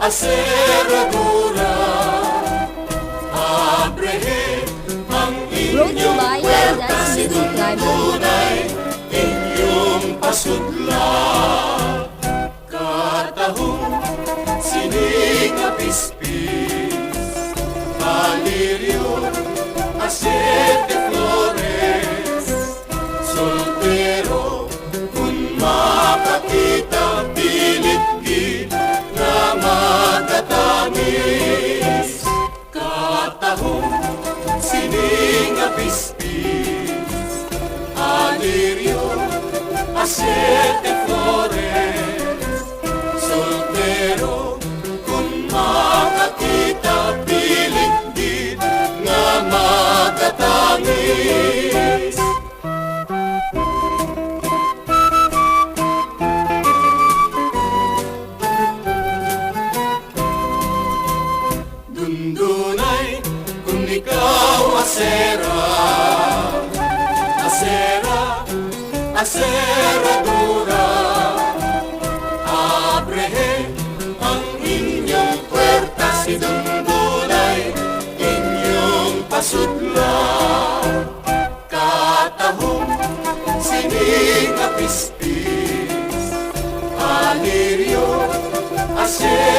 aseradura, abrehe ang Brought to you inyong by puwerta, Dance Music Library. sidunay inyong pasudla. Katahong sining apispis, Valerio Asete Flores, soltero kung makakita, pilit-gid na magatamis. Katahong sining apispis, Alirio Asete Flores, soltero kung makakita, pilit-gid na magatamis. Dundunay kung ikaw asera, asera, aseradura, abrehe ang inyong puwerta, sidundunay inyong pasudla. Katahong sining apispis, Alirio Asera